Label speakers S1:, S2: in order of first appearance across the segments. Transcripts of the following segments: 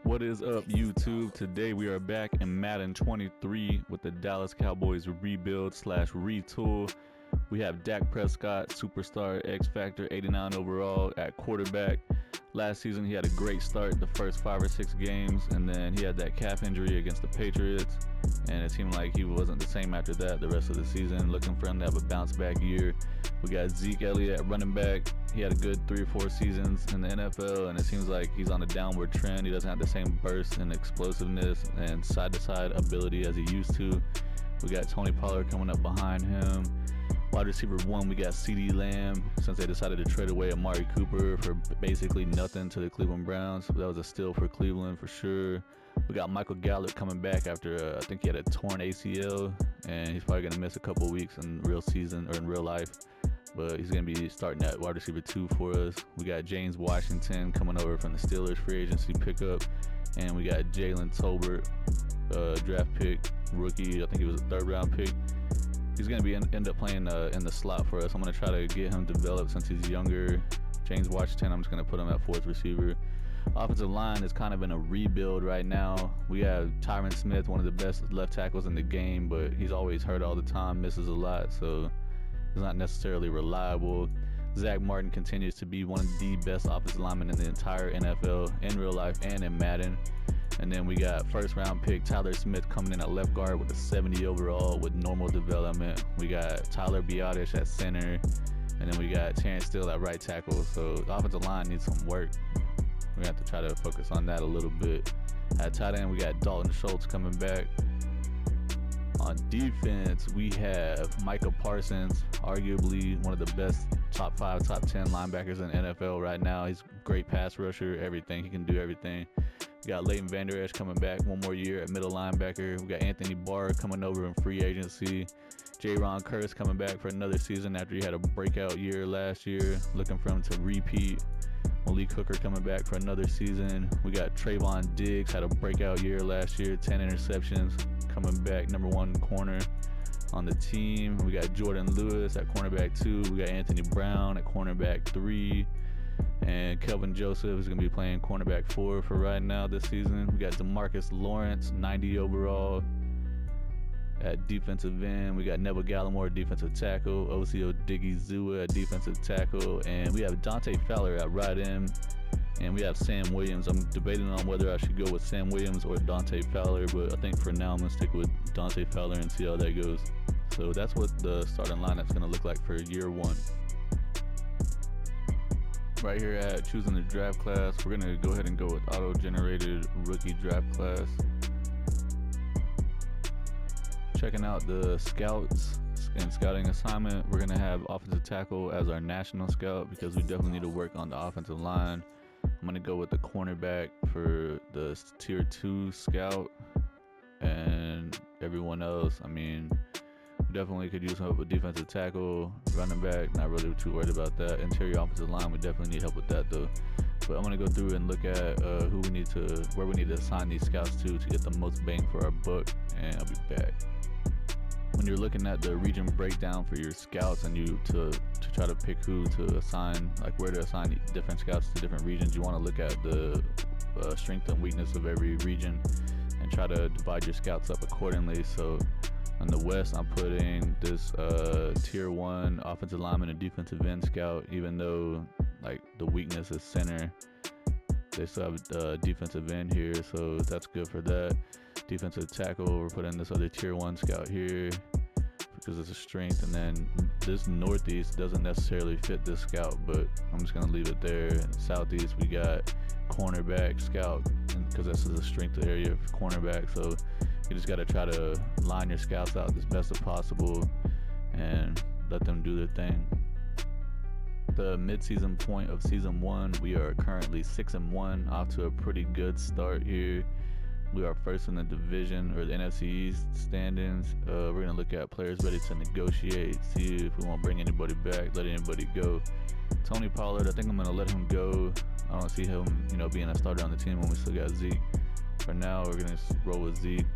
S1: What is up, YouTube? Today we are back in Madden 23 with the Dallas Cowboys rebuild slash retool. We have Dak Prescott, superstar, X Factor, 89 overall at quarterback. Last season he had a great start the first 5 or 6 games, and then he had that calf injury against the Patriots, and it seemed like he wasn't the same after that the rest of the season. Looking for him to have a bounce back year. We got Zeke Elliott at running back. He had a good 3 or 4 seasons in the NFL, and it seems like he's on a downward trend. He doesn't have the same burst and explosiveness and side-to-side ability as he used to. We got Tony Pollard coming up behind him. Wide receiver 1, we got CeeDee Lamb, since they decided to trade away Amari Cooper for basically nothing to the Cleveland Browns. That was a steal for Cleveland for sure. We got Michael Gallup coming back after I think he had a torn ACL, and he's probably going to miss a couple weeks in real season or in real life. But he's going to be starting at wide receiver 2 for us. We got James Washington coming over from the Steelers free agency pickup. And we got Jalen Tolbert, draft pick, rookie. I think he was a 3rd round pick. He's going to be end up playing in the slot for us. I'm going to try to get him developed since he's younger. James Washington, I'm just going to put him at 4th receiver. Offensive line is kind of in a rebuild right now. We have Tyron Smith, one of the best left tackles in the game, but he's always hurt all the time, misses a lot, so he's not necessarily reliable. Zach Martin continues to be one of the best offensive linemen in the entire NFL, in real life and in Madden. And then we got 1st round pick Tyler Smith coming in at left guard with a 70 overall with normal development. We got Tyler Biadasz at center, and then we got Terrence Steele at right tackle. So the offensive line needs some work. We have to try to focus on that a little bit. At tight end, we got Dalton Schultz coming back. On defense, we have Micah Parsons, arguably one of the best top 5, top 10 linebackers in the NFL right now. He's a great pass rusher, everything. He can do everything. We got Leighton Vander Esch coming back one more year at middle linebacker. We got Anthony Barr coming over in free agency. J-Ron Curse coming back for another season after he had a breakout year last year. Looking for him to repeat. Malik Hooker coming back for another season. We got Trayvon Diggs, had a breakout year last year, 10 interceptions, coming back number 1 corner on the team. We got Jordan Lewis at cornerback 2. We got Anthony Brown at cornerback 3. And Kelvin Joseph is going to be playing cornerback 4 for right now this season. We got DeMarcus Lawrence, 90 overall at defensive end. We got Neville Gallimore, defensive tackle. Oseo Diggy-Zua at defensive tackle. And we have Dante Fowler at right end. And we have Sam Williams. I'm debating on whether I should go with Sam Williams or Dante Fowler, but I think for now I'm going to stick with Dante Fowler and see how that goes. So that's what the starting lineup's going to look like for year 1. Right here at choosing the draft class, we're going to go ahead and go with auto-generated rookie draft class. Checking out the scouts and scouting assignment, we're going to have offensive tackle as our national scout because we definitely need to work on the offensive line. I'm going to go with the cornerback for the tier 2 scout, and everyone else, I mean, we definitely could use help with defensive tackle, running back, not really too worried about that. Interior offensive line, we definitely need help with that though. But I'm going to go through and look at where we need to assign these scouts to get the most bang for our buck, and I'll be back. When you're looking at the region breakdown for your scouts and you to try to pick who to assign, like where to assign different scouts to different regions, you want to look at the strength and weakness of every region and try to divide your scouts up accordingly. So in the West, I'm putting this tier 1 offensive lineman and defensive end scout, even though like the weakness is center. They still have defensive end here, so that's good for that. Defensive tackle, we're putting this other tier 1 scout here because it's a strength, and then this northeast doesn't necessarily fit this scout, but I'm just gonna leave it there. Southeast, we got cornerback scout because this is a strength area for cornerback, so you just got to try to line your scouts out as best as possible and let them do their thing. The mid-season point of season 1, we are currently 6-1, off to a pretty good start here. We are first in the division, or the NFC East standings. We're going to look at players ready to negotiate, see if we won't bring anybody back, let anybody go. Tony Pollard, I think I'm going to let him go. I don't see him, being a starter on the team when we still got Zeke. For now, we're going to roll with Zeke.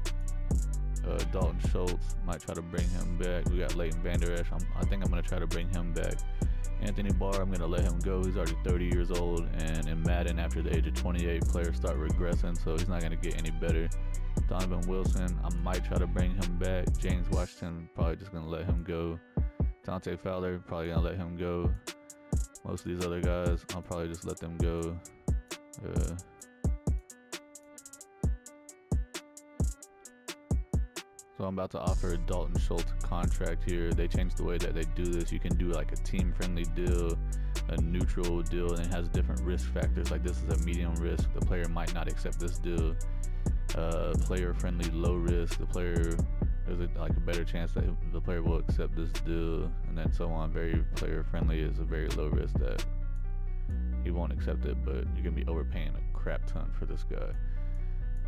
S1: Dalton Schultz, might try to bring him back. We got Leighton Vander Esch. I think I'm going to try to bring him back. Anthony Barr, I'm going to let him go. He's already 30 years old, and in Madden, after the age of 28, players start regressing, so he's not going to get any better. Donovan Wilson, I might try to bring him back. James Washington, probably just going to let him go. Dante Fowler, probably going to let him go. Most of these other guys, I'll probably just let them go. So I'm about to offer a Dalton Schultz contract here. They changed the way that they do this. You can do like a team-friendly deal, a neutral deal, and it has different risk factors. Like this is a medium risk. The player might not accept this deal. Player-friendly, low risk. There's like a better chance that the player will accept this deal, and then so on. Very player-friendly is a very low risk that he won't accept it, but you're gonna be overpaying a crap ton for this guy.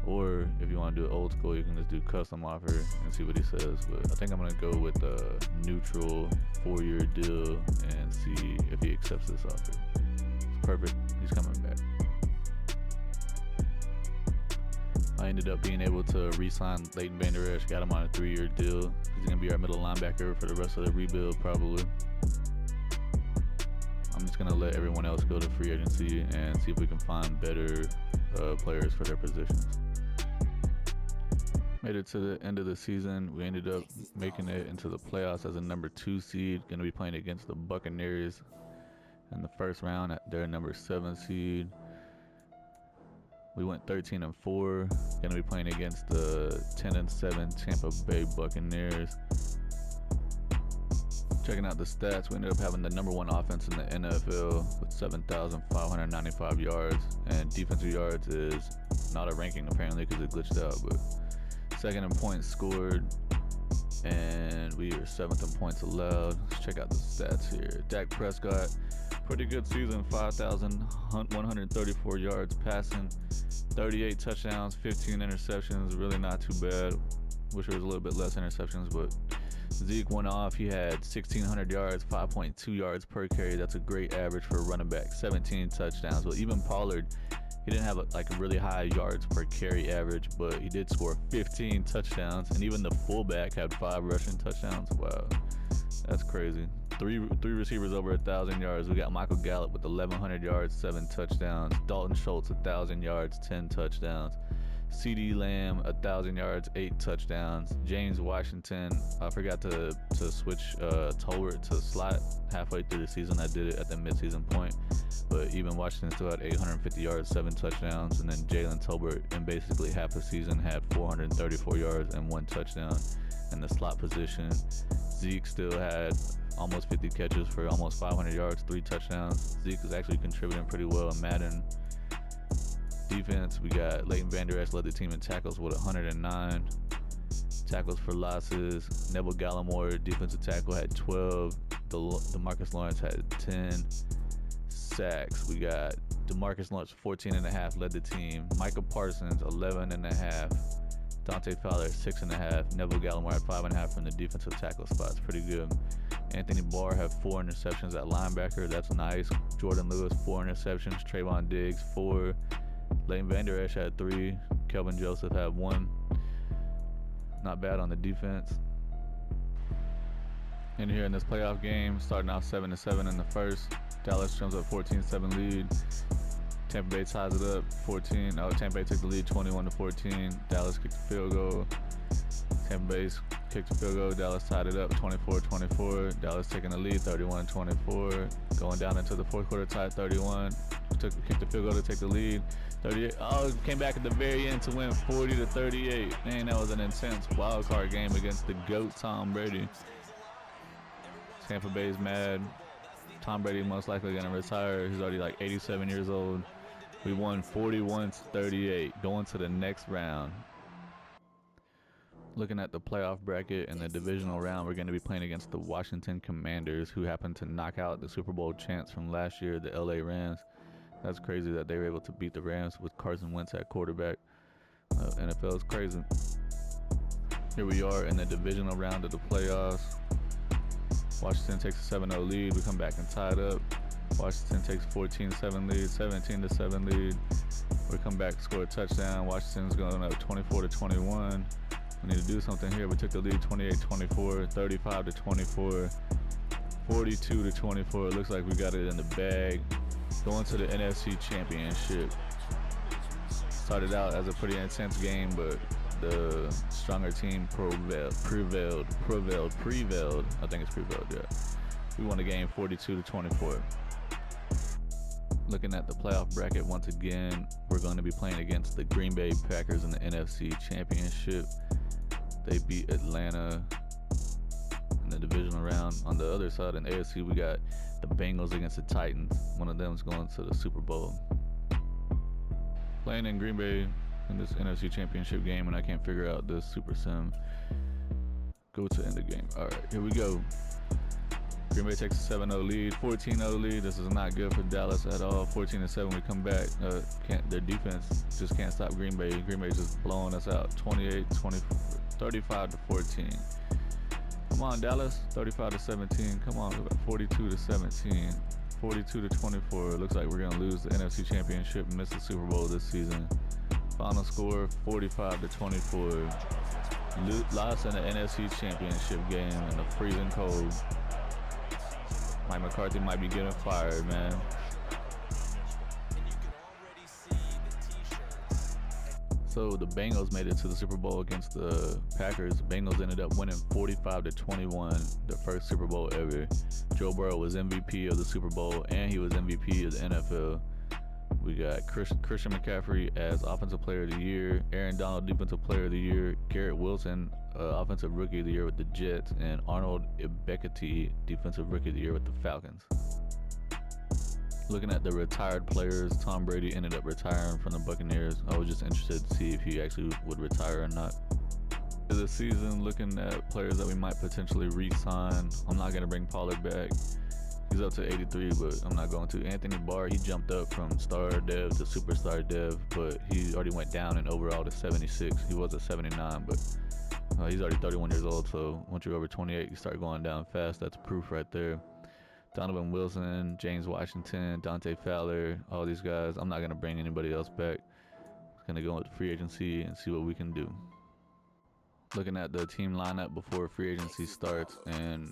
S1: Or if you want to do it old school, you can just do custom offer and see what he says. But I think I'm going to go with a neutral 4-year deal and see if he accepts this offer. It's perfect. He's coming back. I ended up being able to re-sign Leighton Vander Esch, got him on a 3-year deal. He's going to be our middle linebacker for the rest of the rebuild probably. I'm just going to let everyone else go to free agency and see if we can find better players for their positions. Made it to the end of the season. We ended up making it into the playoffs as a number 2 seed. Going to be playing against the Buccaneers in the first round at their number 7 seed. We went 13-4. Going to be playing against the 10-7 Tampa Bay Buccaneers. Checking out the stats, we ended up having the number 1 offense in the NFL with 7,595 yards, and defensive yards is not a ranking apparently because it glitched out, but second in points scored, and we are 7th in points allowed. Let's check out the stats here. Dak Prescott, pretty good season, 5,134 yards passing, 38 touchdowns, 15 interceptions, really not too bad. Wish there was a little bit less interceptions, but Zeke went off. He had 1,600 yards, 5.2 yards per carry. That's a great average for a running back. 17 touchdowns. Well, even Pollard, he didn't have a really high yards per carry average, but he did score 15 touchdowns. And even the fullback had 5 rushing touchdowns. Wow, that's crazy. Three receivers over 1,000 yards. We got Michael Gallup with 1,100 yards, 7 touchdowns. Dalton Schultz, 1,000 yards, 10 touchdowns. CeeDee Lamb, 1,000 yards, 8 touchdowns. James Washington, I forgot to switch Tolbert to slot halfway through the season. I did it at the midseason point, but even Washington still had 850 yards, 7 touchdowns, and then Jalen Tolbert in basically half the season had 434 yards and 1 touchdown in the slot position. Zeke still had almost 50 catches for almost 500 yards, 3 touchdowns. Zeke is actually contributing pretty well in Madden. Defense, we got Leighton Vander Esch led the team in tackles with 109 tackles for losses. Neville Gallimore, defensive tackle, had 12. DeMarcus Lawrence had 10 sacks. We got DeMarcus Lawrence, 14.5, led the team. Micah Parsons, 11.5. Dante Fowler, 6.5. Neville Gallimore had 5.5 from the defensive tackle spots. Pretty good. Anthony Barr had 4 interceptions at linebacker. That's nice. Jordan Lewis, 4 interceptions. Trayvon Diggs, 4. Leighton Vander Esch had 3. Kelvin Joseph had 1. Not bad on the defense. In here in this playoff game, starting off 7-7 in the first. Dallas jumps up 14-7 lead. Tampa Bay ties it up 14. Tampa Bay took the lead 21-14. Dallas kicked the field goal. Tampa Bay kicked the field goal. Dallas tied it up 24-24. Dallas taking the lead 31-24. Going down into the fourth quarter, tied 31. Kicked the field goal to take the lead 38. Oh, came back at the very end to win 40-38. Man, that was an intense wild card game against the GOAT Tom Brady. Tampa Bay's mad. Tom Brady most likely going to retire. He's already like 87 years old. We won 41-38, going to the next round. Looking at the playoff bracket and the divisional round, we're going to be playing against the Washington Commanders, who happened to knock out the Super Bowl champs from last year, the LA Rams. That's crazy that they were able to beat the Rams with Carson Wentz at quarterback. NFL is crazy. Here we are in the divisional round of the playoffs. Washington takes a 7-0 lead. We come back and tie it up. Washington takes 14-7 lead, 17-7 lead. We come back, score a touchdown. Washington's going up 24-21. We need to do something here. We took the lead 28-24, 35-24, 42-24. It looks like we got it in the bag. Going to the NFC Championship. Started out as a pretty intense game, but the stronger team prevailed. I think it's prevailed, yeah. We won the game 42-24. Looking at the playoff bracket once again, we're going to be playing against the Green Bay Packers in the NFC Championship. They beat Atlanta in the divisional round. On the other side in AFC, we got the Bengals against the Titans. One of them is going to the Super Bowl. Playing in Green Bay in this NFC Championship game, and I can't figure out this Super Sim. Go to end the game. All right, here we go. Green Bay takes a 7-0 lead, 14-0 lead. This is not good for Dallas at all. 14-7, we come back. Their defense just can't stop Green Bay. Green Bay just blowing us out. 35-14. Come on, Dallas. 35-17. Come on, 42-17. 42-24. Looks like we're gonna lose the NFC Championship and miss the Super Bowl this season. Final score 45-24. Lost in the NFC Championship game in the freezing cold. Mike McCarthy might be getting fired, man. So the Bengals made it to the Super Bowl against the Packers. The Bengals ended up winning 45-21, their first Super Bowl ever. Joe Burrow was MVP of the Super Bowl, and he was MVP of the NFL. We got Christian McCaffrey as Offensive Player of the Year, Aaron Donald Defensive Player of the Year, Garrett Wilson Offensive Rookie of the Year with the Jets, and Arnold Ebiketie Defensive Rookie of the Year with the Falcons. Looking at the retired players, Tom Brady ended up retiring from the Buccaneers. I was just interested to see if he actually would retire or not. This season, looking at players that we might potentially re-sign. I'm not going to bring Pollard back. He's up to 83, but I'm not going to. Anthony Barr, he jumped up from star dev to superstar dev, but he already went down in overall to 76. He was at 79, but he's already 31 years old, so once you're over 28, you start going down fast. That's proof right there. Donovan Wilson, James Washington, Dante Fowler, all these guys. I'm not going to bring anybody else back. I'm going to go with free agency and see what we can do. Looking at the team lineup before free agency starts, and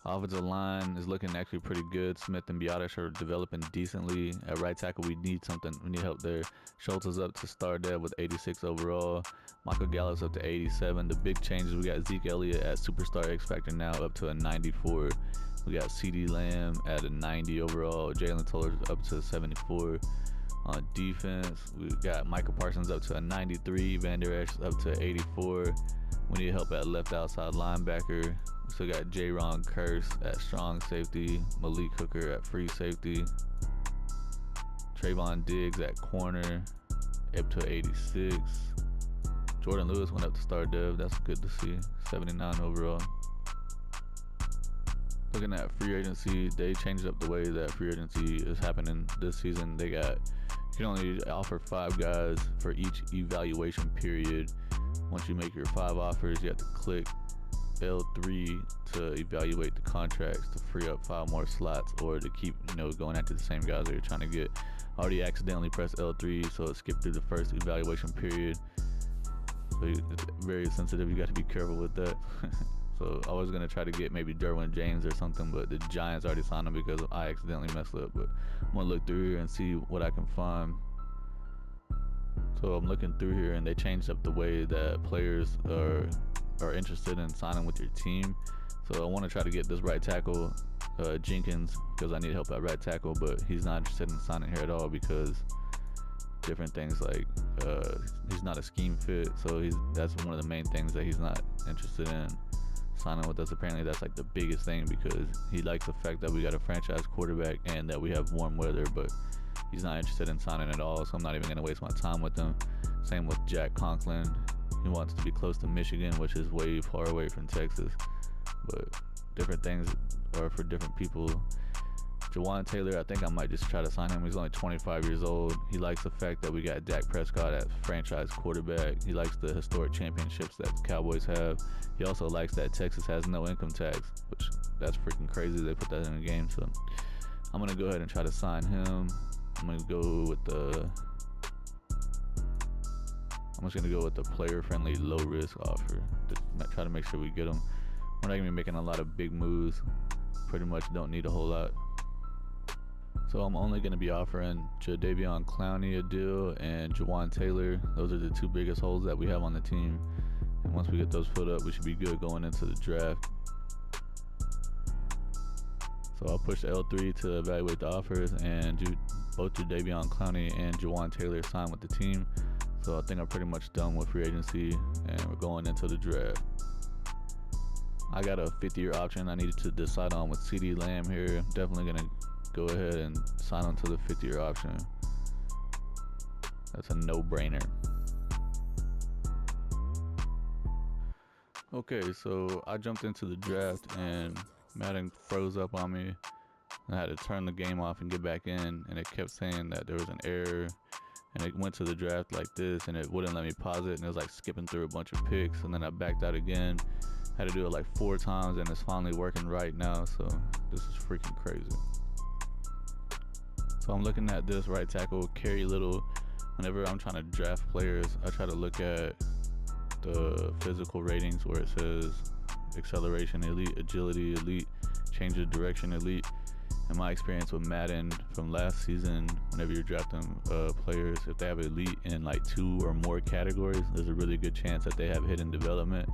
S1: offensive line is looking actually pretty good. Smith and Biotish are developing decently. At right tackle, we need something. We need help there. Schultz is up to star dev with 86 overall. Michael Gallup's up to 87. The big changes, we got Zeke Elliott at Superstar X Factor now up to a 94. We got CeeDee Lamb at a 90 overall. Jalen Toller's up to 74. On defense, we got Michael Parsons up to a 93. Van Der Esch up to 84. We need help at left outside linebacker. We still got J-Ron Curse at strong safety. Malik Hooker at free safety. Trayvon Diggs at corner up to 86. Jordan Lewis went up to star dev. That's good to see. 79 overall. Looking at free agency, they changed up the way that free agency is happening this season. You can only offer 5 guys for each evaluation period. Once you make your 5 offers, you have to click L3 to evaluate the contracts to free up 5 more slots, or to keep going after the same guys that you're trying to get. I already accidentally pressed L3, so it skipped through the first evaluation period. So it's very sensitive. You got to be careful with that. So I was going to try to get maybe Derwin James or something, but the Giants already signed him because I accidentally messed up. But I'm going to look through here and see what I can find. So I'm looking through here, and they changed up the way that players are interested in signing with your team. So I want to try to get this right tackle, Jenkins, because I need help at right tackle, but he's not interested in signing here at all because different things like he's not a scheme fit. So that's one of the main things that he's not interested in signing with us. Apparently that's like the biggest thing, because he likes the fact that we got a franchise quarterback and that we have warm weather, but he's not interested in signing at all, so I'm not even going to waste my time with him. Same with Jack Conklin. He wants to be close to Michigan, which is way far away from Texas, but different things are for different people. Jawan Taylor, I think I might just try to sign him. He's only 25 years old. He likes the fact that we got Dak Prescott as franchise quarterback. He likes the historic championships that the Cowboys have. He also likes that Texas has no income tax, which that's freaking crazy. They put that in the game. So I'm going to go ahead and try to sign him. I'm just going to go with the player-friendly, low-risk offer to try to make sure we get him. We're not going to be making a lot of big moves. pretty much don't need a whole lot. So I'm only going to be offering Jadeveon Clowney a deal and Jawan Taylor. Those are the two biggest holes that we have on the team. And once we get those filled up, we should be good going into the draft. So I'll push L3 to evaluate the offers, and both Jadeveon Clowney and Jawan Taylor sign with the team. So I think I'm pretty much done with free agency, and we're going into the draft. I got a 5th-year option I needed to decide on with CeeDee Lamb here. I'm definitely going to go ahead and sign on to the 5th-year option. That's a no-brainer. Okay, so I jumped into the draft and Madden froze up on me. I had to turn the game off and get back in, and it kept saying that there was an error, and it went to the draft like this, and it wouldn't let me pause it, and it was like skipping through a bunch of picks, and then I backed out again. Had to do it like 4 times, and it's finally working right now, so this is freaking crazy. So I'm looking at this right tackle, Kerry Little. Whenever I'm trying to draft players, I try to look at the physical ratings where it says acceleration elite, agility elite, change of direction elite. In my experience with Madden from last season, whenever you're drafting players, if they have elite in like 2 or more categories, there's a really good chance that they have hidden development.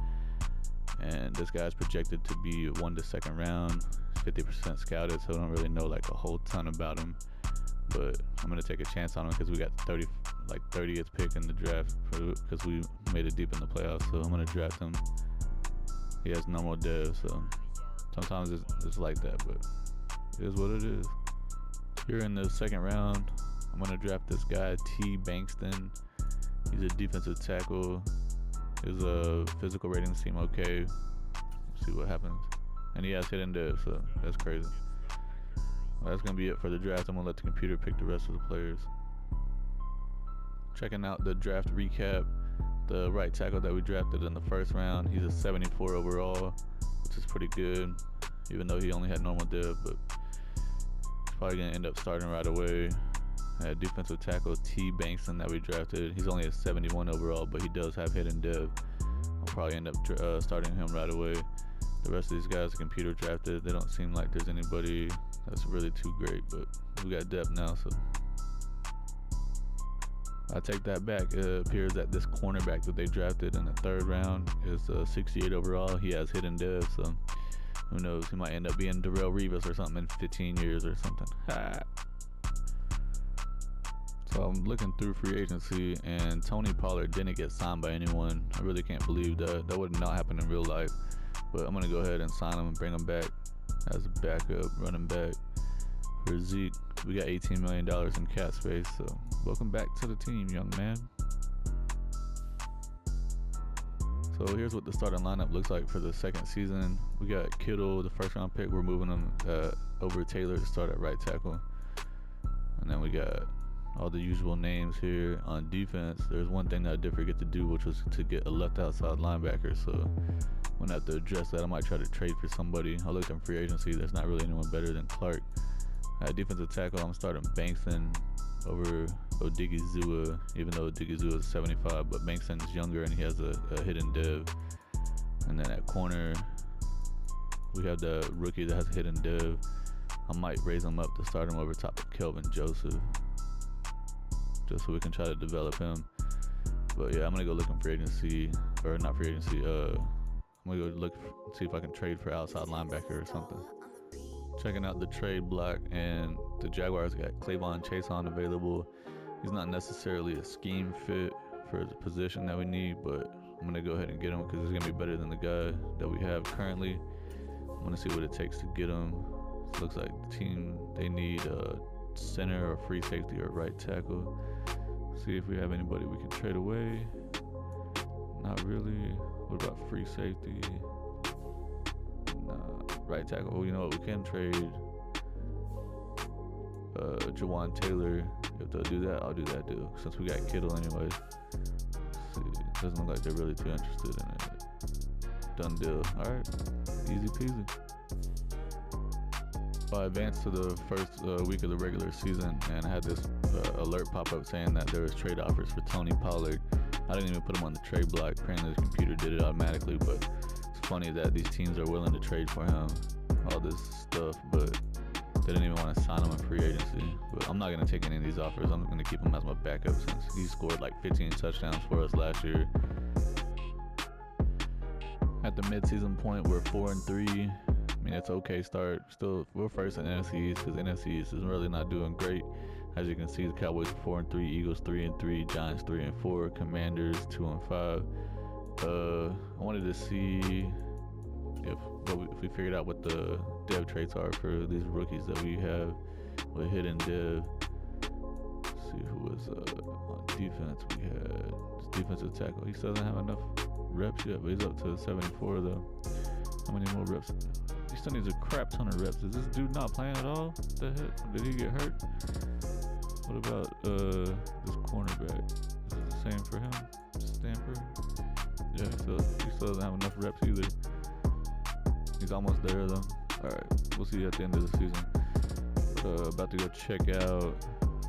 S1: And this guy's projected to be 1 to 2nd round, 50% scouted, so I don't really know like a whole ton about him. But I'm gonna take a chance on him because we got 30th pick in the draft because we made it deep in the playoffs. So I'm gonna draft him. He has normal dev, so sometimes it's like that, but it is what it is. Here in the 2nd round, I'm gonna draft this guy T. Bankston. He's a defensive tackle. His physical ratings seem okay. Let's see what happens. And he has hidden dev, so that's crazy. Well, that's gonna be it for the draft. I'm gonna let the computer pick the rest of the players. Checking out the draft recap. The right tackle that we drafted in the 1st round, he's a 74 overall, which is pretty good, even though he only had normal dev, but he's probably gonna end up starting right away. Defensive tackle T. Bankston that we drafted, he's only a 71 overall, but he does have hidden dev. I'll probably end up starting him right away. The rest of these guys are computer drafted. They don't seem like there's anybody that's really too great, but we got depth now, so I take that back. It appears that this cornerback that they drafted in the 3rd round is 68 overall. He has hidden dev, so who knows? He might end up being Darrelle Revis or something in 15 years or something. So I'm looking through free agency, and Tony Pollard didn't get signed by anyone. I really can't believe that. That would not happen in real life. But I'm gonna go ahead and sign him and bring him back as a backup running back. For Zeke, we got $18 million in cap space, so welcome back to the team, young man. So here's what the starting lineup looks like for the 2nd season. We got Kittle, the 1st round pick. We're moving him over Taylor to start at right tackle. And then we got all the usual names here. On defense, there's one thing that I did forget to do, which was to get a left outside linebacker, so I'm gonna have to address that. I might try to trade for somebody. I looked in free agency, there's not really anyone better than Clark. Defensive tackle, I'm starting Bankston over Odigizua, even though Odigizua is 75, but Bankston is younger and he has a hidden dev. And then at corner, we have the rookie that has a hidden dev. I might raise him up to start him over top of Kelvin Joseph, just so we can try to develop him. But yeah, I'm gonna go look in free agency, or not free agency, I'm gonna go see if I can trade for outside linebacker or something. Checking out the trade block, and the Jaguars got Clavon Chason available. He's not necessarily a scheme fit for the position that we need, but I'm gonna go ahead and get him because he's gonna be better than the guy that we have currently. I'm gonna see what it takes to get him. So it looks like the team, they need a center or free safety or right tackle. See if we have anybody we can trade away. Not really. What about free safety? Nah. Right tackle. Oh, you know what? We can trade Jawan Taylor. If they'll do that, I'll do that deal. Since we got Kittle anyways. See, doesn't look like they're really too interested in it. Done deal. Alright. Easy peasy. I advanced to the first week of the regular season, and I had this alert pop up saying that there was trade offers for Tony Pollard. I didn't even put him on the trade block. Apparently the computer did it automatically, but it's funny that these teams are willing to trade for him all this stuff, but they didn't even want to sign him in free agency. But I'm not going to take any of these offers. I'm going to keep him as my backup since he scored like 15 touchdowns for us last year. At the midseason point, we're 4-3. I mean, it's okay start. Still, we're first in NFC East because NFC East is really not doing great. As you can see, the Cowboys are 4-3, Eagles 3-3, Giants 3-4, Commanders 2-5. I wanted to see if we figured out what the dev traits are for these rookies that we have with hidden dev. Let's see who was on defense. We had this defensive tackle. He still doesn't have enough reps yet, but he's up to 74 though. How many more reps? He still needs a crap ton of reps. Is this dude not playing at all? What the heck? Did he get hurt? What about this cornerback? Is it the same for him? Stanford? Yeah, he still doesn't have enough reps either. He's almost there though. Alright, we'll see you at the end of the season. About to go check out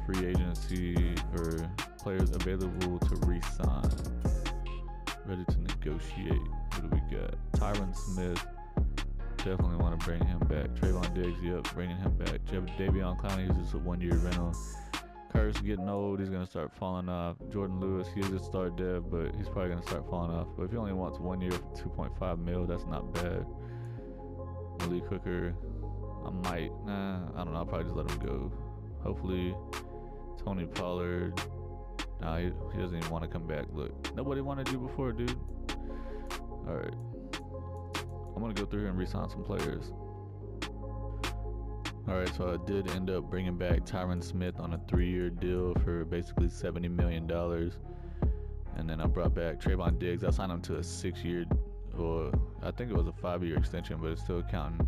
S1: free agency or players available to re-sign. Ready to negotiate. What do we got? Tyron Smith. Definitely want to bring him back. Trayvon Diggs, yep, bringing him back. Davion Clowney, he's just a 1-year rental. Curse getting old, he's going to start falling off. Jordan Lewis, he is a star dev, but he's probably going to start falling off. But if he only wants 1 year for $2.5 million, that's not bad. Malik Hooker, I don't know, I'll probably just let him go. Hopefully, Tony Pollard, nah, he doesn't even want to come back. Look, nobody wanted you before, dude. Alright, I'm going to go through here and re-sign some players. Alright, so I did end up bringing back Tyron Smith on a 3-year deal for basically $70 million. And then I brought back Trayvon Diggs. I signed him to a 6-year, or I think it was a 5-year extension, but it's still counting.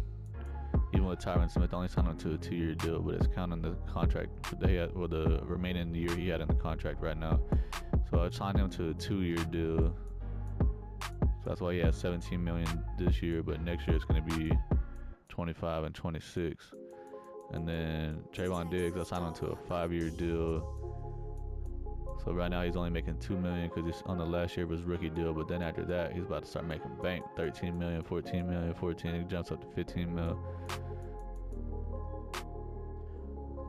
S1: Even with Tyron Smith, I only signed him to a 2-year deal, but it's counting the contract that he had, or the remaining year he had in the contract right now. So I signed him to a 2-year deal. So that's why he has $17 million this year, but next year it's going to be 25 and 26. And then Trayvon Diggs, I signed him to a 5-year deal. So right now he's only making $2 million because he's on the last year of his rookie deal. But then after that, he's about to start making bank. $13 million, $14 million, 14. He jumps up to $15 million.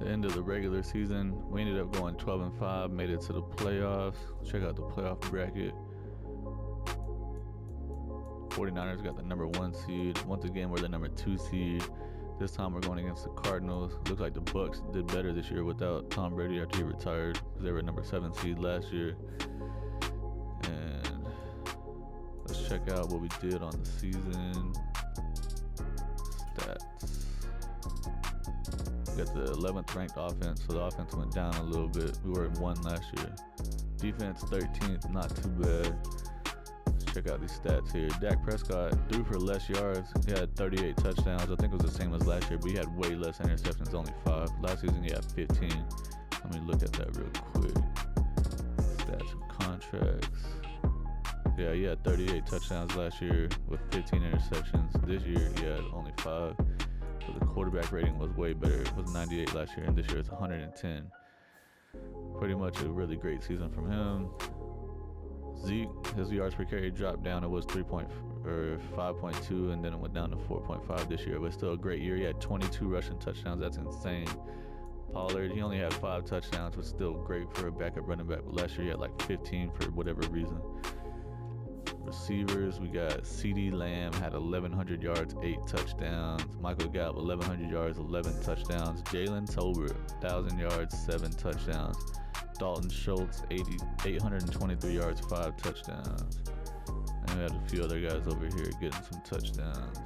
S1: The end of the regular season, we ended up going 12-5, made it to the playoffs. Check out the playoff bracket. 49ers got the number 1 seed. Once again, we're the number 2 seed. This time we're going against the Cardinals. Looks like the Bucks did better this year without Tom Brady after he retired, because they were number 7 seed last year. And let's check out what we did on the season. Stats. We got the 11th ranked offense, so the offense went down a little bit. We were at 1 last year. Defense 13th, not too bad. Check out these stats here. Dak Prescott threw for less yards. He had 38 touchdowns. I think it was the same as last year, but he had way less interceptions, only 5. Last season he had 15. Let me look at that real quick. Stats and contracts. Yeah, he had 38 touchdowns last year with 15 interceptions. This year he had only 5. So the quarterback rating was way better. It was 98 last year, and this year it's 110. Pretty much a really great season from him. Zeke, his yards per carry dropped down. It was 5.2, and then it went down to 4.5 this year. But still a great year. He had 22 rushing touchdowns. That's insane. Pollard, he only had 5 touchdowns, but still great for a backup running back. But last year he had like 15 for whatever reason. Receivers, we got CeeDee Lamb had 1,100 yards, 8 touchdowns. Michael Gallup, 1,100 yards, 11 touchdowns. Jalen Tolbert, 1,000 yards, 7 touchdowns. Dalton Schultz, 823 yards, 5 touchdowns. And we had a few other guys over here getting some touchdowns.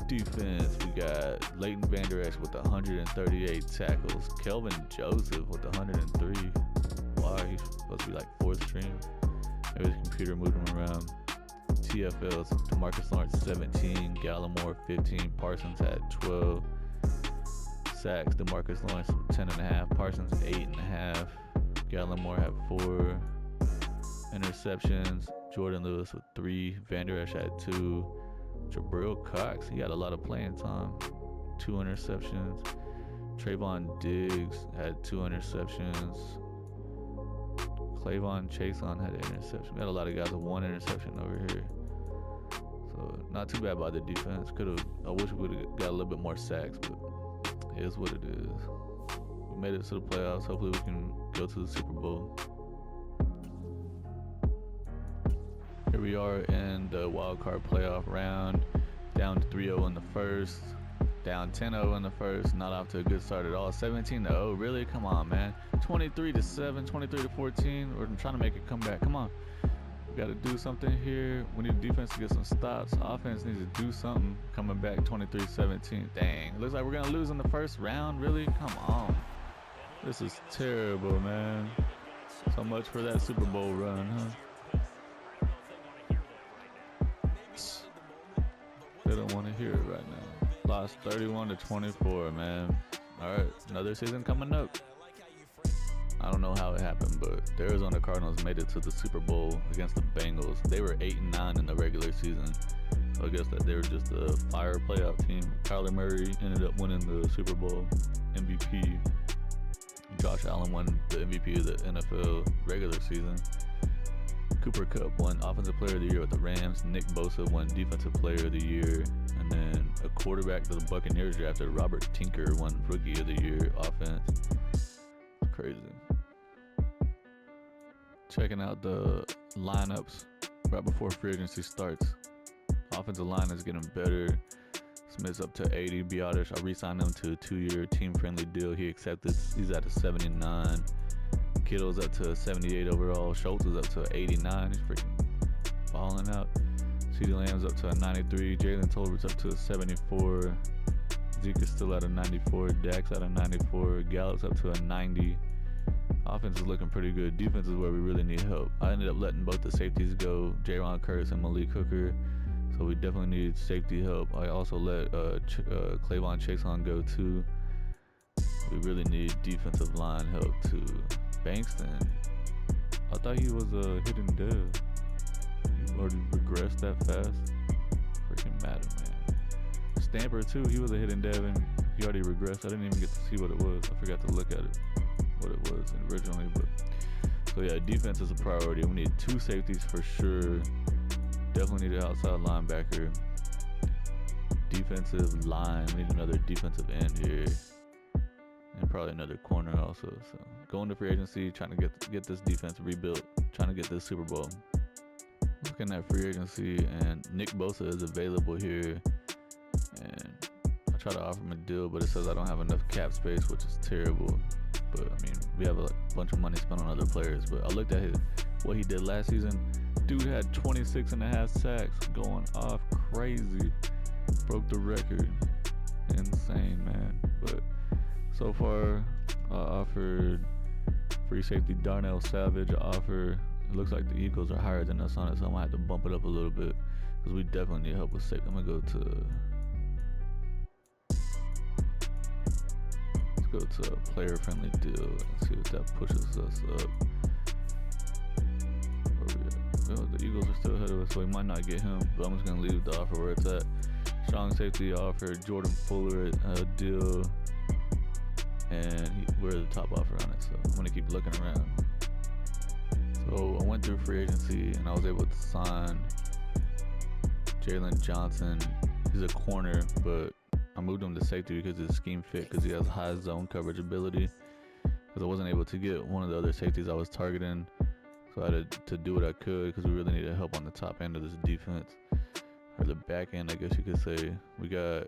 S1: Defense, we got Leighton Vander Esch with 138 tackles. Kelvin Joseph with 103. Why? He's supposed to be like 4th string. Maybe his computer moved him around. TFLs, DeMarcus Lawrence 17, Gallimore 15, Parsons had 12. Sacks, DeMarcus Lawrence 10.5, Parsons 8.5. Gallimore had 4 interceptions. Jordan Lewis with 3. Vander Esch had 2. Jabril Cox, he had a lot of playing time. 2 interceptions. Trayvon Diggs had 2 interceptions. Clavon Chason had an interception. We had a lot of guys with 1 interception over here. So not too bad by the defense. I wish we would have got a little bit more sacks, but it is what it is. We made it to the playoffs. Hopefully we can go to the Super Bowl. Here we are in the wild card playoff round. Down 3-0 in the first. Down 10-0 in the first. Not off to a good start at all. 17-0. Really? Come on, man. 23-7, 23-14. We're trying to make a comeback. Come on. We got to do something here. We need defense to get some stops. Offense needs to do something. Coming back 23-17. Dang. Looks like we're going to lose in the first round. Really? Come on. This is terrible, man. So much for that Super Bowl run, huh? They don't want to hear it right now. Lost 31-24, man. All right, another season coming up. I don't know how it happened, but the Arizona Cardinals made it to the Super Bowl against the Bengals. They were 8-9 in the regular season. So I guess that they were just a fire playoff team. Kyler Murray ended up winning the Super Bowl MVP. Josh Allen won the MVP of the NFL regular season. Cooper Kupp won Offensive Player of the Year with the Rams. Nick Bosa won Defensive Player of the Year. And then a quarterback to the Buccaneers drafted, Robert Tinker, won Rookie of the Year offense. It's crazy. Checking out the lineups right before free agency starts. Offensive line is getting better. Smith's up to 80. Biotish, I re-signed him to a 2-year team-friendly deal. He accepted. He's at a 79. Kittle's up to a 78 overall. Schultz is up to a 89. He's freaking balling out. CeeDee Lamb's up to a 93. Jalen Tolbert's up to a 74. Zeke is still at a 94. Dak's at a 94. Gallup's up to a 90. Offense is looking pretty good. Defense is where we really need help. I ended up letting both the safeties go, Jaron Curtis and Malik Hooker. So we definitely need safety help. I also let Clavon Chason go too. We really need defensive line help too. Bankston, I thought he was a hidden dev. You already regressed that fast. Freaking Madden, man. Stamper too, he was a hidden dev and he already regressed. I didn't even get to see what it was. I forgot to look at it, what it was originally. But so yeah, defense is a priority. We need 2 safeties for sure. Definitely need an outside linebacker. Defensive line, we need another defensive end here. And probably another corner also. So going to free agency, trying to get this defense rebuilt, trying to get this Super Bowl. Looking at free agency, and Nick Bosa is available here. And I try to offer him a deal, but it says I don't have enough cap space, which is terrible. But I mean, we have a bunch of money spent on other players. But I looked at what he did last season. Dude had 26.5 sacks, going off crazy. Broke the record. Insane, man. But so far, I offered free safety Darnell Savage. It looks like the Eagles are higher than us on it, so I'm gonna have to bump it up a little bit because we definitely need help with safety. I'm gonna go to a player-friendly deal and see if that pushes us up. Where we at? Well, the Eagles are still ahead of us, so we might not get him. But I'm just gonna leave the offer where it's at. Strong safety offer Jordan Fuller a deal. And we're the top offer on it, so I'm gonna keep looking around. So I went through free agency and I was able to sign Jalen Johnson. He's a corner, but I moved him to safety because his scheme fit, because he has high zone coverage ability. Because I wasn't able to get one of the other safeties I was targeting, so I had to do what I could because we really needed help on the top end of this defense, or the back end, I guess you could say. We got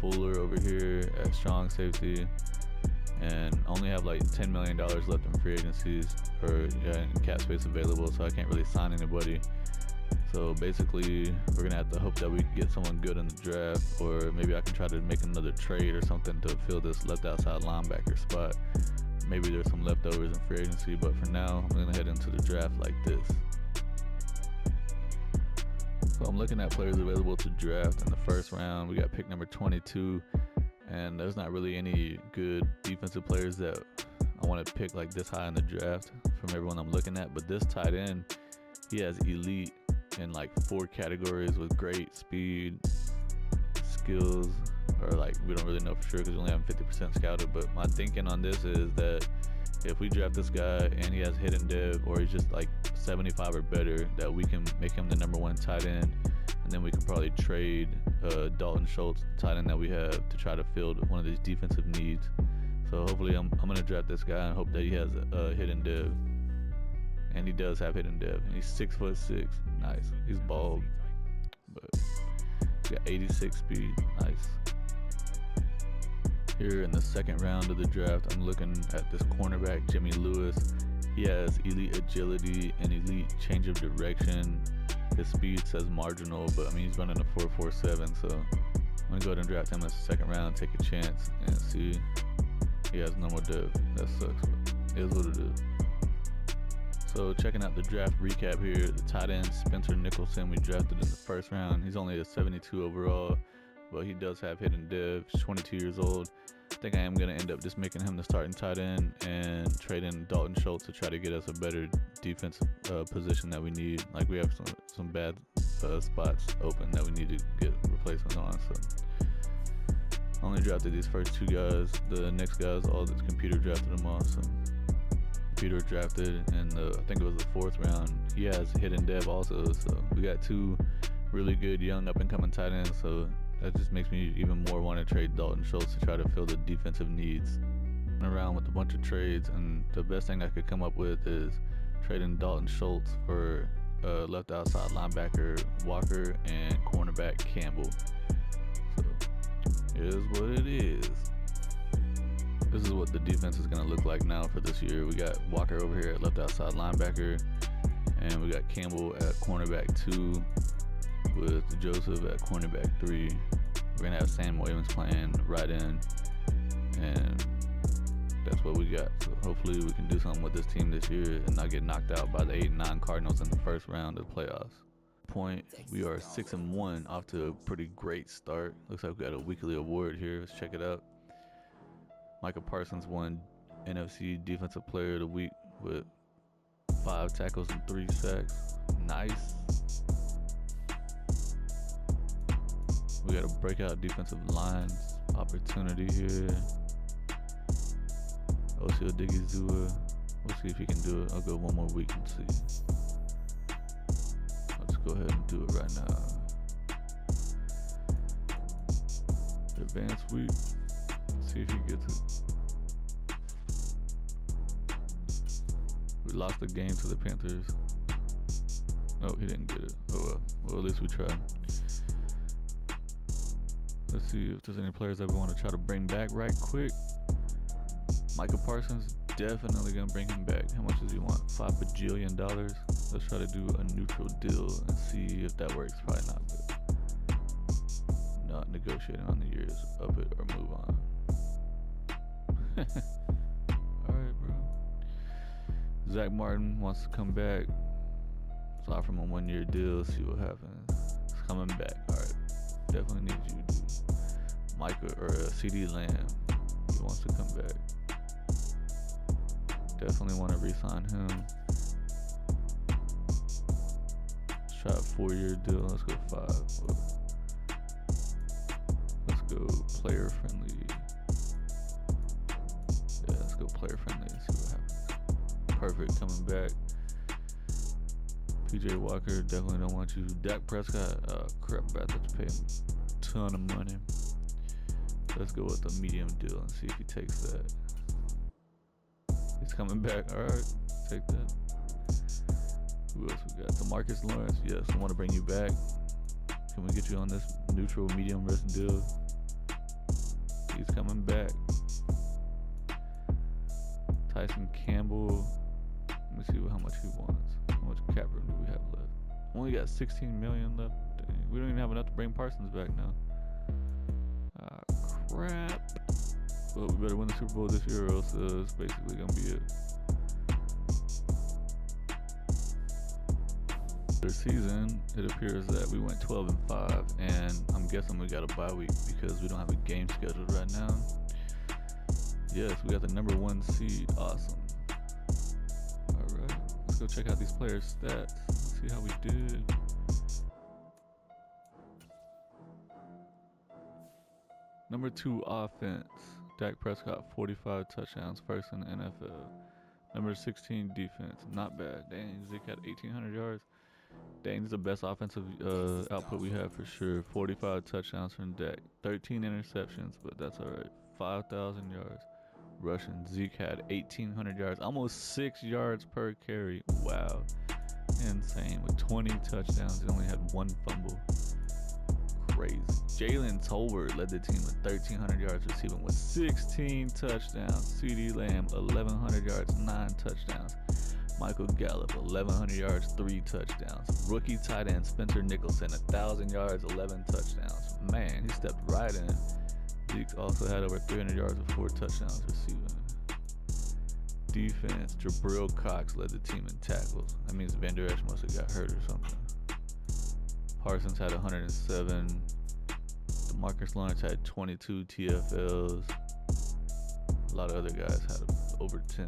S1: Fuller over here at strong safety. And only have like $10 million left in free agencies or in cap space available, so I can't really sign anybody. So basically, we're gonna have to hope that we can get someone good in the draft, or maybe I can try to make another trade or something to fill this left outside linebacker spot. Maybe there's some leftovers in free agency, but for now, I'm gonna head into the draft like this. So I'm looking at players available to draft in the first round. We got pick number 22. And there's not really any good defensive players that I want to pick like this high in the draft from everyone I'm looking at. But this tight end, he has elite in like 4 categories with great speed, skills, or like we don't really know for sure because we only have 50% scouted. But my thinking on this is that if we draft this guy and he has hidden dev, or he's just like 75 or better, that we can make him the number 1 tight end and then we could probably trade Dalton Schultz, the tight end that we have, to try to fill one of these defensive needs. So hopefully I'm gonna draft this guy and hope that he has a hidden dev, and he does have hidden dev. And he's 6'6". Nice. He's bald, but he's got 86 speed. Nice. Here in the second round of the draft, I'm looking at this cornerback, Jimmy Lewis. He has elite agility and elite change of direction. His speed says marginal, but I mean he's running a 4.47, so I'm gonna go ahead and draft him in the second round, take a chance, and see. He has no more dev. That sucks, but it is what it is. So checking out the draft recap here, the tight end Spencer Nicholson we drafted in the first round. He's only a 72 overall, but he does have hidden dev. He's 22 years old. I think I am going to end up just making him the starting tight end and trading Dalton Schultz to try to get us a better defensive position that we need. Like we have some bad spots open that we need to get replacements on. So I only drafted these first two guys. The next guys, all the computer drafted them all. So computer drafted in I think it was the fourth round. He has hidden dev also. So we got two really good young up and coming tight ends. So that just makes me even more want to trade Dalton Schultz to try to fill the defensive needs. Around with a bunch of trades, and the best thing I could come up with is trading Dalton Schultz for left outside linebacker Walker and cornerback Campbell. So it is what it is. This is what the defense is going to look like now for this year. We got Walker over here at left outside linebacker, and we got Campbell at cornerback 2 with Joseph at cornerback 3. We're gonna have Sam Williams playing right in, and that's what we got. So hopefully we can do something with this team this year and not get knocked out by the 8-9 Cardinals in the first round of the playoffs. We are 6-1, off to a pretty great start. Looks like we got a weekly award here. Let's check it out. Micah Parsons won NFC Defensive Player of the Week with 5 tackles and 3 sacks. Nice. We got a breakout defensive lines opportunity here. Osio Digizua. We'll see if he can do it. I'll go one more week and see. Let's go ahead and do it right now. Advanced week. See if he gets it. We lost the game to the Panthers. Oh, he didn't get it. Oh well. Well, at least we tried. Let's see if there's any players that we want to try to bring back right quick. Micah Parsons, definitely going to bring him back. How much does he want? $5 bajillion. Let's try to do a neutral deal and see if that works. Probably not, but not negotiating on the years. Up it or move on. Alright, bro. Zach Martin wants to come back. Let's offer him a 1-year deal, see what happens. He's coming back. Alright. Definitely need you, dude. Micah or CD Lamb. He wants to come back. Definitely want to re-sign him. Let's try a 4-year deal. Let's go 5. Let's go player friendly. Yeah, let's go player friendly and see what happens. Perfect, coming back. PJ Walker, definitely don't want you. Dak Prescott, crap, I have to pay him a ton of money. Let's go with a medium deal and see if he takes that. He's coming back. Alright, take that. Who else we got? DeMarcus Lawrence, yes, I want to bring you back. Can we get you on this neutral medium risk deal? He's coming back. Tyson Campbell. Let me see how much he wants. How much cap room do we have left? Only got 16 million left. Dang, we don't even have enough to bring Parsons back now. Crap. Well, we better win the Super Bowl this year, or else it's basically gonna be it. This season, it appears that we went 12-5, and I'm guessing we got a bye week because we don't have a game scheduled right now. Yes, we got the number 1 seed. Awesome. Alright, let's go check out these players' stats. Let's see how we did. Number 2 offense. Dak Prescott, 45 touchdowns, first in the NFL. Number 16 defense. Not bad. Dang, Zeke had 1,800 yards. Dang, this is the best offensive output we have for sure. 45 touchdowns from Dak, 13 interceptions, but that's all right. 5,000 yards rushing. Zeke had 1,800 yards, almost 6 yards per carry. Wow, insane. With 20 touchdowns, he only had 1 fumble. Crazy. Jalen Tolbert led the team with 1,300 yards receiving with 16 touchdowns. CD Lamb 1,100 yards, 9 touchdowns. Michael Gallup 1,100 yards, 3 touchdowns. Rookie tight end Spencer Nicholson 1,000 yards, 11 touchdowns. Man, he stepped right in. Zeke also had over 300 yards with 4 touchdowns receiving. Defense, Jabril Cox led the team in tackles. That means Van Der Esch must have got hurt or something. Parsons had 107. DeMarcus Lawrence had 22 TFLs. A lot of other guys had over 10.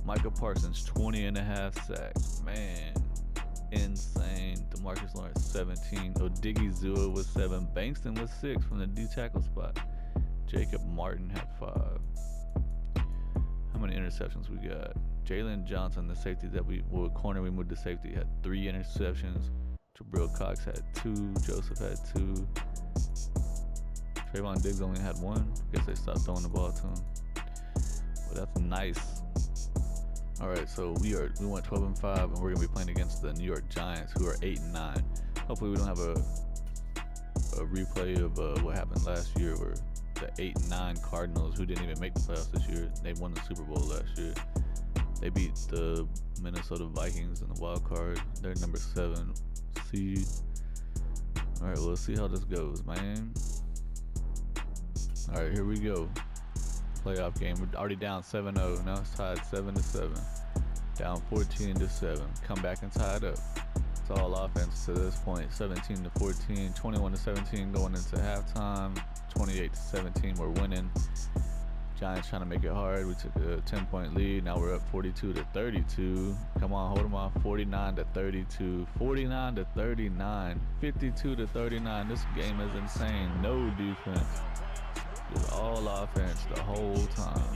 S1: Micah Parsons, 20.5 sacks. Man, insane. DeMarcus Lawrence, 17. Odiggy Zua was 7. Bankston was 6 from the D tackle spot. Jacob Martin had 5. How many interceptions we got? Jalen Johnson, the safety corner we moved to safety, had 3 interceptions. Jabril Cox had 2. Joseph had 2. Trayvon Diggs only had 1. Guess they stopped throwing the ball to him. But that's nice. All right, so we went 12-5, and we're gonna be playing against the New York Giants, who are 8-9. Hopefully, we don't have a replay of what happened last year, where the 8-9 Cardinals, who didn't even make the playoffs this year, they won the Super Bowl last year. They beat the Minnesota Vikings in the wild card. They're number 7 seed. All right, we'll see how this goes, man. All right, here we go. Playoff game. We're already down 7-0. Now it's tied 7-7. Down 14-7. Come back and tie it up. It's all offense to this point. 17-14, 21-17 going into halftime. 28-17. We're winning. Giants trying to make it hard. We took a 10-point lead. Now we're up 42-32. Come on, hold them off. 49-32. 49-39. 52-39. This game is insane. No defense. Just all offense the whole time.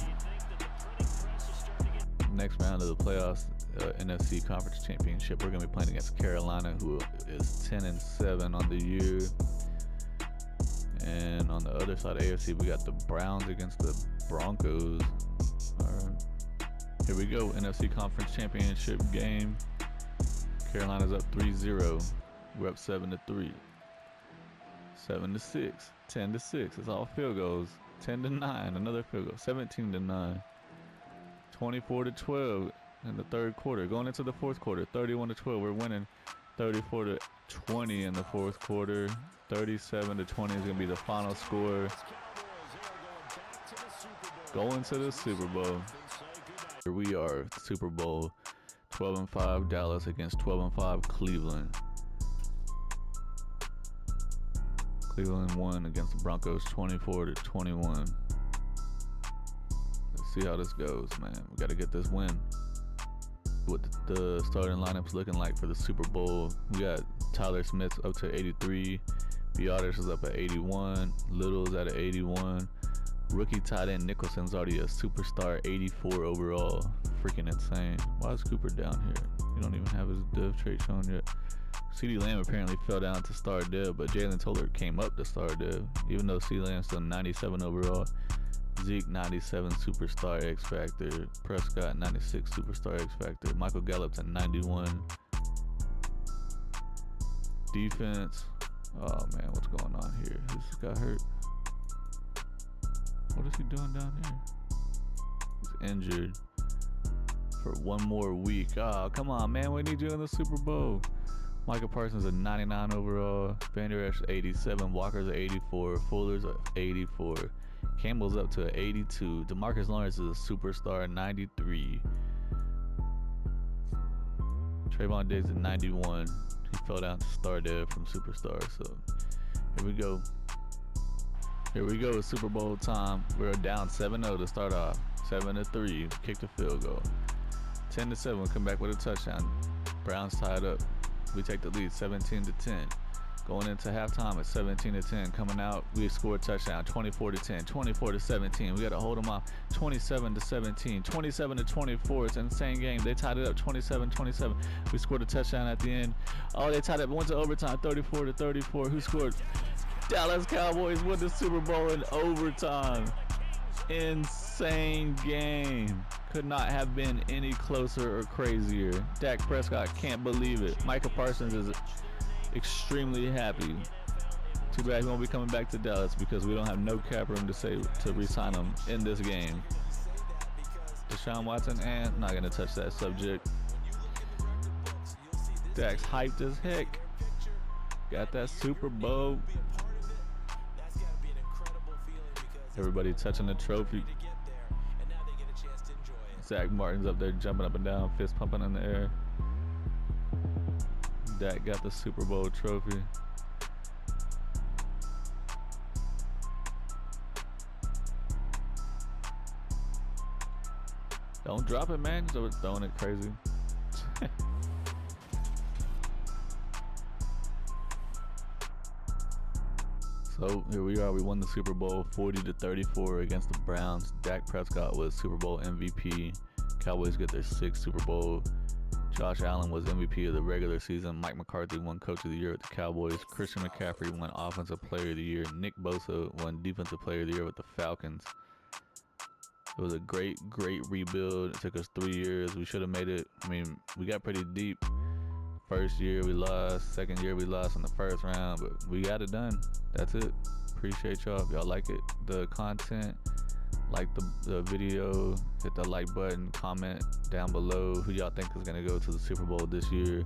S1: Next round of the playoffs, NFC Conference Championship, we're going to be playing against Carolina, who is 10-7 on the year. And on the other side of AFC, we got the Browns against the Broncos. All right. Here we go. NFC Conference Championship game. Carolina's up 3-0. We're up 7-3. 7-6. 10-6. It's all field goals. 10-9. Another field goal. 17-9. 24-12 in the third quarter. Going into the fourth quarter. 31-12. We're winning. 34-20 in the fourth quarter. 37-20 is going to be the final score. Going to the Super Bowl. Here we are. Super Bowl. 12-5 Dallas against 12-5 Cleveland. Cleveland won against the Broncos 24-21. Let's see how this goes, man. We got to get this win. What the starting lineup's looking like for the Super Bowl. We got Tyler Smith up to 83. Biotis is up at 81. Little's at an 81. Rookie tight end Nicholson's already a superstar, 84 overall. Freaking insane. Why is Cooper down here? You don't even have his dev trait shown yet. CD Lamb apparently fell down to star dev, but Jalen Tolbert came up to star dev, even though CD Lamb's still 97 overall. Zeke 97 superstar X Factor. Prescott 96 superstar X Factor. Michael Gallup to 91. Defense. Oh man, what's going on here? This got hurt. What is he doing down here? He's injured for 1 more week. Oh, come on, man. We need you in the Super Bowl. Micah Parsons a 99 overall. Van Der Esch 87. Walker's a 84. Fuller's a 84. Campbell's up to an 82. DeMarcus Lawrence is a superstar, 93. Trayvon Diggs at 91. He fell down to star dev from superstar. So here we go. Here we go. Super Bowl time. We're down 7-0 to start off. 7-3. Kick the field goal. 10-7. Come back with a touchdown. Browns tied up. We take the lead 17-10. Going into halftime at 17-10. Coming out, we scored a touchdown, 24-10, 24-17. We got to hold them off, 27-17, 27-24. It's an insane game. They tied it up, 27-27. We scored a touchdown at the end. Oh, they tied it up. Went to overtime, 34-34. Who scored? Dallas Cowboys win the Super Bowl in overtime. Insane game. Could not have been any closer or crazier. Dak Prescott can't believe it. Micah Parsons is extremely happy. Too bad he won't be coming back to Dallas because we don't have no cap room to re-sign him in this game. Deshaun Watson, and not gonna touch that subject. Dak's hyped as heck. Got that Super Bowl. Everybody touching the trophy. Zach Martin's up there jumping up and down, fist pumping in the air. Dak got the Super Bowl trophy. Don't drop it, man. You're throwing it crazy. So here we are. We won the Super Bowl 40-34 against the Browns. Dak Prescott was Super Bowl MVP. Cowboys get their 6th Super Bowl. Josh Allen was MVP of the regular season. Mike McCarthy won Coach of the Year with the Cowboys. Christian McCaffrey won Offensive Player of the Year. Nick Bosa won Defensive Player of the Year with the Falcons. It was a great rebuild. It took us 3 years. We should have made it. I mean, we got pretty deep. First year we lost. Second year we lost in the first round, but we got it done. That's it. Appreciate y'all. If y'all like it, the content, like the video, hit the like button, comment down below who y'all think is going to go to the Super Bowl this year.